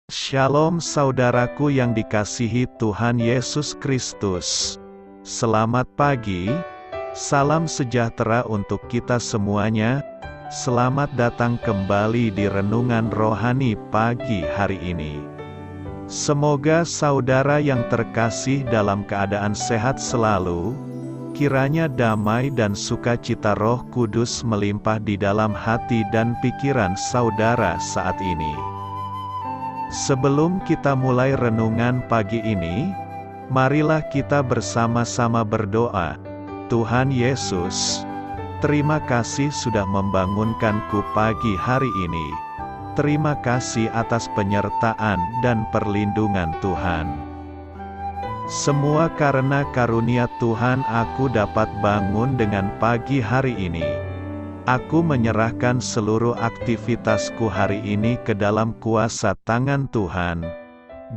Shalom saudaraku yang dikasihi Tuhan Yesus Kristus. Selamat pagi, salam sejahtera untuk kita semuanya. Selamat datang kembali di Renungan Rohani pagi hari ini. Semoga saudara yang terkasih dalam keadaan sehat selalu. Kiranya damai dan sukacita Roh Kudus melimpah di dalam hati dan pikiran saudara saat ini. Sebelum kita mulai renungan pagi ini, marilah kita bersama-sama berdoa. Tuhan Yesus, terima kasih sudah membangunkanku pagi hari ini. Terima kasih atas penyertaan dan perlindungan Tuhan. Semua karena karunia Tuhan aku dapat bangun dengan pagi hari ini. Aku menyerahkan seluruh aktivitasku hari ini ke dalam kuasa tangan Tuhan.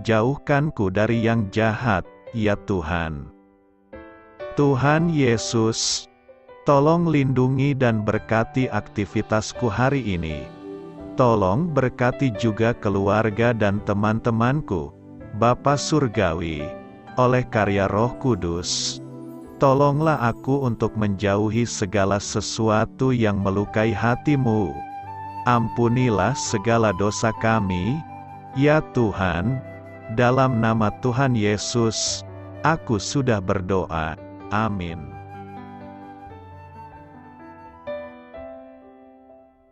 Jauhkanku dari yang jahat, ya Tuhan. Tuhan Yesus, tolong lindungi dan berkati aktivitasku hari ini. Tolong berkati juga keluarga dan teman-temanku, Bapa Surgawi, oleh karya Roh Kudus. Tolonglah aku untuk menjauhi segala sesuatu yang melukai hati-Mu. Ampunilah segala dosa kami, ya Tuhan. Dalam nama Tuhan Yesus, aku sudah berdoa. Amin.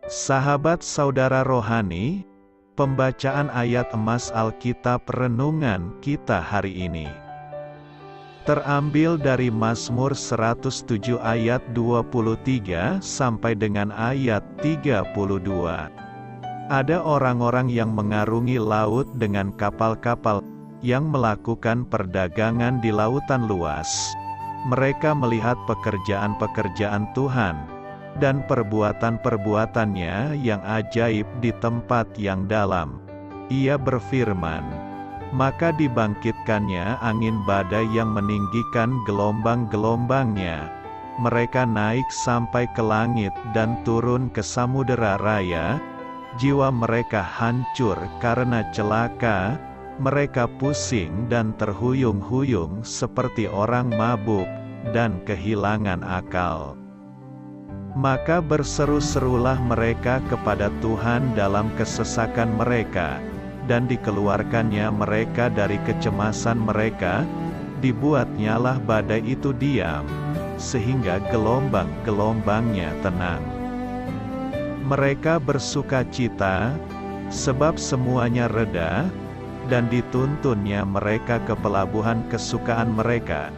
Sahabat saudara rohani, pembacaan ayat emas Alkitab renungan kita hari ini terambil dari Mazmur 107 ayat 23 sampai dengan ayat 32. Ada orang-orang yang mengarungi laut dengan kapal-kapal, yang melakukan perdagangan di lautan luas. Mereka melihat pekerjaan-pekerjaan Tuhan, dan perbuatan-perbuatannya yang ajaib di tempat yang dalam. Ia berfirman, maka dibangkitkannya angin badai yang meninggikan gelombang-gelombangnya. Mereka naik sampai ke langit dan turun ke samudera raya. Jiwa mereka hancur karena celaka. Mereka pusing dan terhuyung-huyung seperti orang mabuk dan kehilangan akal. Maka berseru-serulah mereka kepada Tuhan dalam kesesakan mereka, dan dikeluarkannya mereka dari kecemasan mereka. Dibuatnyalah badai itu diam, sehingga gelombang-gelombangnya tenang. Mereka bersukacita, sebab semuanya reda, dan dituntunnya mereka ke pelabuhan kesukaan mereka.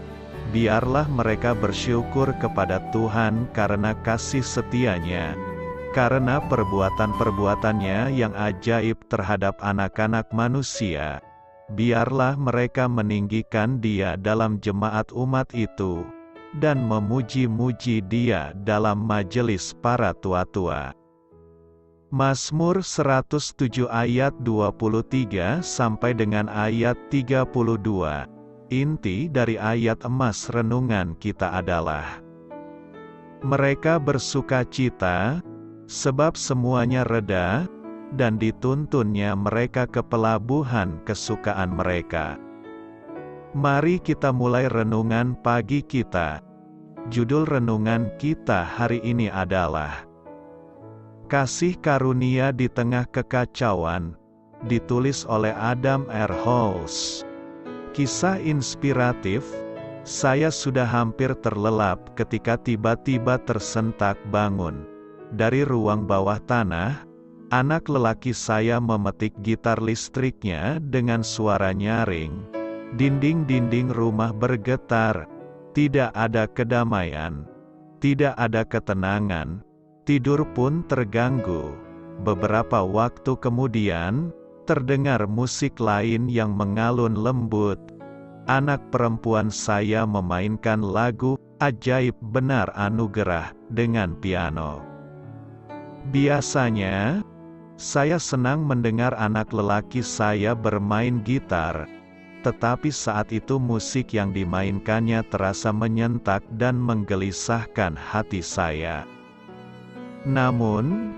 Biarlah mereka bersyukur kepada Tuhan karena kasih setianya, karena perbuatan-perbuatannya yang ajaib terhadap anak-anak manusia. Biarlah mereka meninggikan Dia dalam jemaat umat itu, dan memuji-muji Dia dalam majelis para tua-tua. Mazmur 107 ayat 23 sampai dengan ayat 32. Inti dari ayat emas renungan kita adalah: mereka bersukacita, sebab semuanya reda, dan dituntunnya mereka ke pelabuhan kesukaan mereka. Mari kita mulai renungan pagi kita. Judul renungan kita hari ini adalah Kasih Karunia di Tengah Kekacauan, ditulis oleh Adam R. Halls. Kisah inspiratif. Saya sudah hampir terlelap ketika tiba-tiba tersentak bangun. Dari ruang bawah tanah, anak lelaki saya memetik gitar listriknya dengan suara nyaring. Dinding-dinding rumah bergetar. Tidak ada kedamaian. Tidak ada ketenangan. Tidur pun terganggu. Beberapa waktu kemudian, terdengar musik lain yang mengalun lembut. Anak perempuan saya memainkan lagu Ajaib Benar Anugerah dengan piano. Biasanya, saya senang mendengar anak lelaki saya bermain gitar, tetapi saat itu musik yang dimainkannya terasa menyentak dan menggelisahkan hati saya. Namun,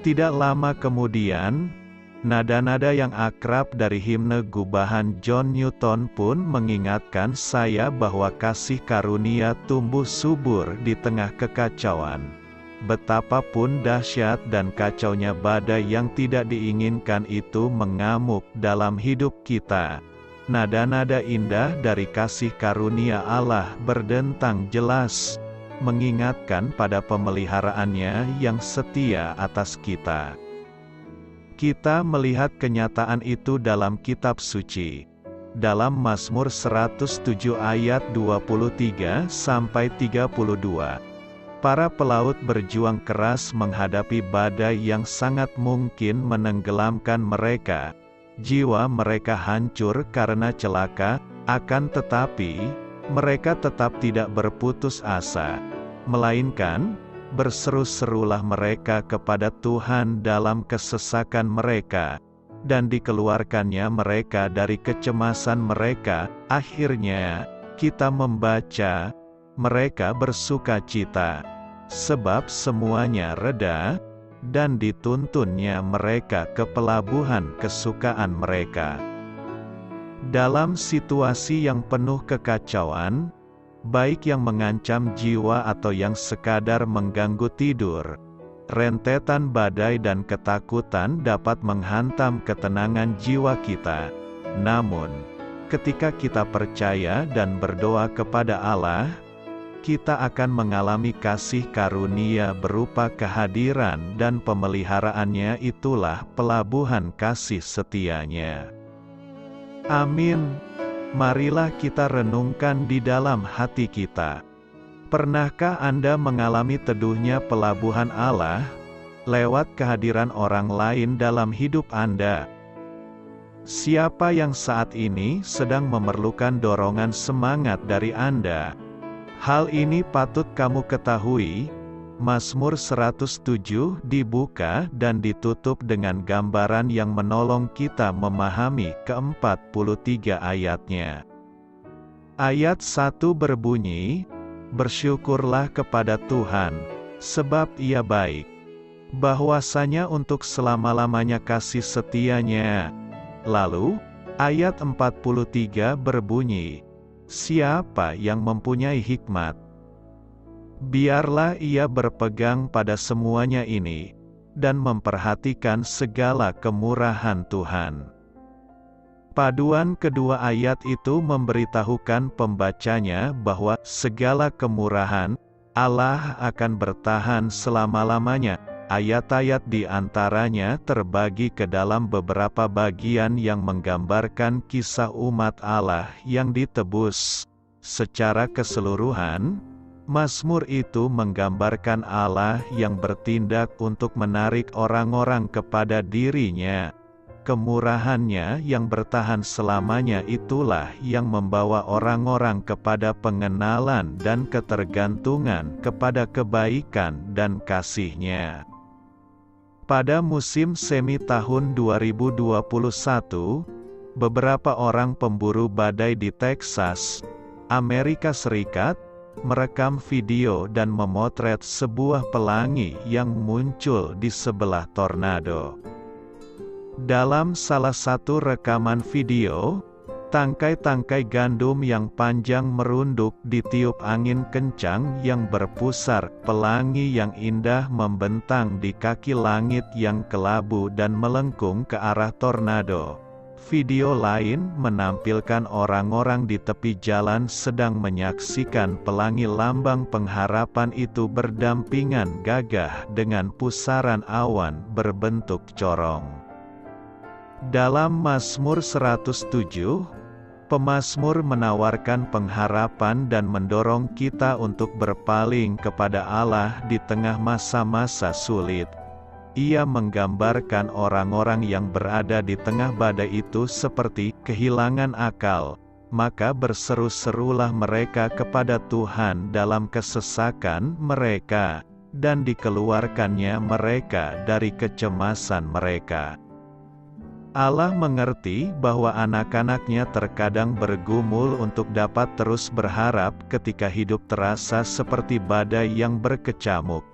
tidak lama kemudian, Nada-nada yang akrab dari himne gubahan John Newton pun mengingatkan saya bahwa kasih karunia tumbuh subur di tengah kekacauan. Betapapun dahsyat dan kacaunya badai yang tidak diinginkan itu mengamuk dalam hidup kita, nada-nada indah dari kasih karunia Allah berdentang jelas, mengingatkan pada pemeliharaannya yang setia atas kita. Kita melihat kenyataan itu dalam kitab suci. Dalam Mazmur 107 ayat 23-32. Para pelaut berjuang keras menghadapi badai yang sangat mungkin menenggelamkan mereka. Jiwa mereka hancur karena celaka, akan tetapi, mereka tetap tidak berputus asa. Melainkan, berseru-serulah mereka kepada Tuhan dalam kesesakan mereka, dan dikeluarkannya mereka dari kecemasan mereka. Akhirnya, kita membaca, mereka bersukacita, sebab semuanya reda, dan dituntunnya mereka ke pelabuhan kesukaan mereka. Dalam situasi yang penuh kekacauan, baik yang mengancam jiwa atau yang sekadar mengganggu tidur, rentetan badai dan ketakutan dapat menghantam ketenangan jiwa kita. Namun, ketika kita percaya dan berdoa kepada Allah, kita akan mengalami kasih karunia berupa kehadiran dan pemeliharaannya. Itulah pelabuhan kasih setianya. Amin. Marilah kita renungkan di dalam hati kita. Pernahkah Anda mengalami teduhnya pelabuhan Allah, lewat kehadiran orang lain dalam hidup Anda? Siapa yang saat ini sedang memerlukan dorongan semangat dari Anda? Hal ini patut kamu ketahui. Mazmur 107 dibuka dan ditutup dengan gambaran yang menolong kita memahami ke-43 ayatnya. Ayat 1 berbunyi, "Bersyukurlah kepada Tuhan, sebab Ia baik, bahwasanya untuk selama-lamanya kasih setianya." Lalu, ayat 43 berbunyi, "Siapa yang mempunyai hikmat? Biarlah ia berpegang pada semuanya ini, dan memperhatikan segala kemurahan Tuhan." Paduan kedua ayat itu memberitahukan pembacanya bahwa segala kemurahan Allah akan bertahan selama-lamanya. Ayat-ayat di antaranya terbagi ke dalam beberapa bagian yang menggambarkan kisah umat Allah yang ditebus. Secara keseluruhan, Mazmur itu menggambarkan Allah yang bertindak untuk menarik orang-orang kepada dirinya. Kemurahannya yang bertahan selamanya itulah yang membawa orang-orang kepada pengenalan dan ketergantungan kepada kebaikan dan kasih-Nya. Pada musim semi tahun 2021, beberapa orang pemburu badai di Texas, Amerika Serikat, merekam video dan memotret sebuah pelangi yang muncul di sebelah tornado. Dalam salah satu rekaman video, tangkai-tangkai gandum yang panjang merunduk ditiup angin kencang yang berpusar. Pelangi yang indah membentang di kaki langit yang kelabu dan melengkung ke arah tornado. Video lain menampilkan orang-orang di tepi jalan sedang menyaksikan pelangi lambang pengharapan itu berdampingan gagah dengan pusaran awan berbentuk corong. Dalam Mazmur 107, pemazmur menawarkan pengharapan dan mendorong kita untuk berpaling kepada Allah di tengah masa-masa sulit. Ia menggambarkan orang-orang yang berada di tengah badai itu seperti kehilangan akal, maka berseru-serulah mereka kepada Tuhan dalam kesesakan mereka, dan dikeluarkannya mereka dari kecemasan mereka. Allah mengerti bahwa anak-anak-Nya terkadang bergumul untuk dapat terus berharap ketika hidup terasa seperti badai yang berkecamuk.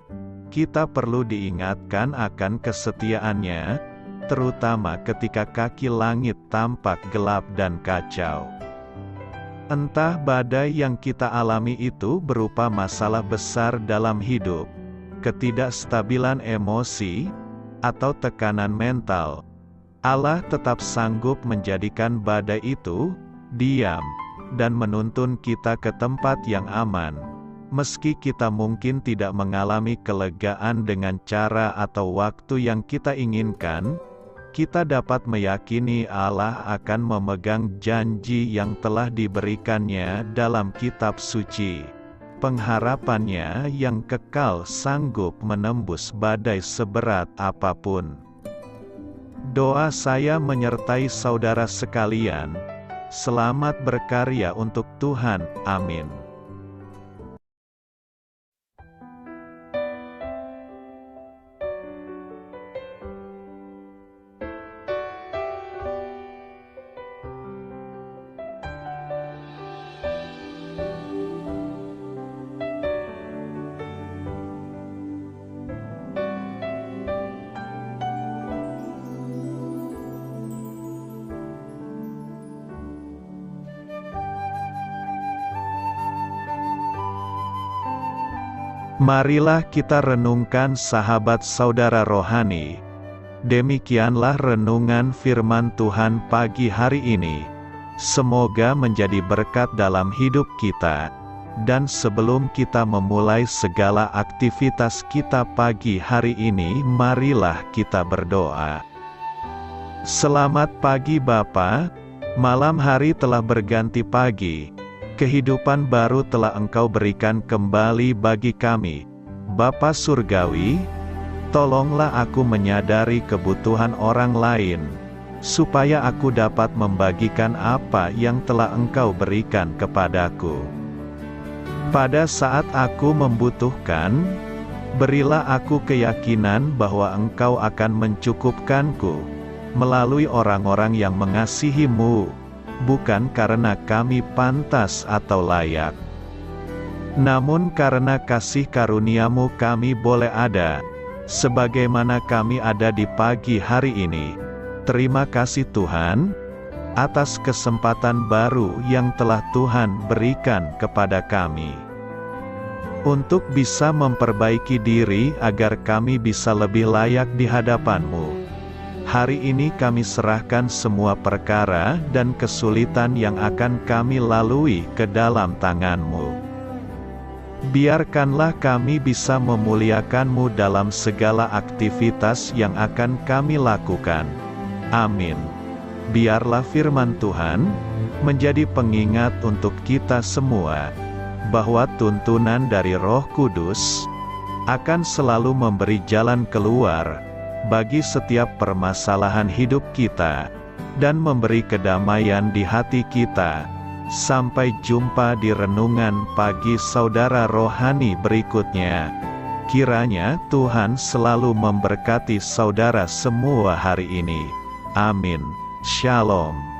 Kita perlu diingatkan akan kesetiaan-Nya, terutama ketika kaki langit tampak gelap dan kacau. Entah badai yang kita alami itu berupa masalah besar dalam hidup, ketidakstabilan emosi, atau tekanan mental, Allah tetap sanggup menjadikan badai itu diam dan menuntun kita ke tempat yang aman. Meski kita mungkin tidak mengalami kelegaan dengan cara atau waktu yang kita inginkan, kita dapat meyakini Allah akan memegang janji yang telah diberikannya dalam kitab suci. Pengharapannya yang kekal sanggup menembus badai seberat apapun. Doa saya menyertai saudara sekalian. Selamat berkarya untuk Tuhan. Amin. Marilah kita renungkan sahabat saudara rohani. Demikianlah renungan firman Tuhan pagi hari ini. Semoga menjadi berkat dalam hidup kita. Dan sebelum kita memulai segala aktivitas kita pagi hari ini, marilah kita berdoa. Selamat pagi Bapa, malam hari telah berganti pagi. Kehidupan baru telah Engkau berikan kembali bagi kami. Bapa Surgawi, tolonglah aku menyadari kebutuhan orang lain, supaya aku dapat membagikan apa yang telah Engkau berikan kepadaku. Pada saat aku membutuhkan, berilah aku keyakinan bahwa Engkau akan mencukupkanku, melalui orang-orang yang mengasihi-Mu, bukan karena kami pantas atau layak, namun karena kasih karunia-Mu kami boleh ada, sebagaimana kami ada di pagi hari ini. Terima kasih Tuhan, atas kesempatan baru yang telah Tuhan berikan kepada kami, untuk bisa memperbaiki diri agar kami bisa lebih layak di hadapan-Mu. Hari ini kami serahkan semua perkara dan kesulitan yang akan kami lalui ke dalam tangan-Mu. Biarkanlah kami bisa memuliakan-Mu dalam segala aktivitas yang akan kami lakukan. Amin. Biarlah firman Tuhan menjadi pengingat untuk kita semua, bahwa tuntunan dari Roh Kudus akan selalu memberi jalan keluar bagi setiap permasalahan hidup kita, dan memberi kedamaian di hati kita. Sampai jumpa di renungan pagi saudara rohani berikutnya. Kiranya Tuhan selalu memberkati saudara semua hari ini. Amin. Shalom.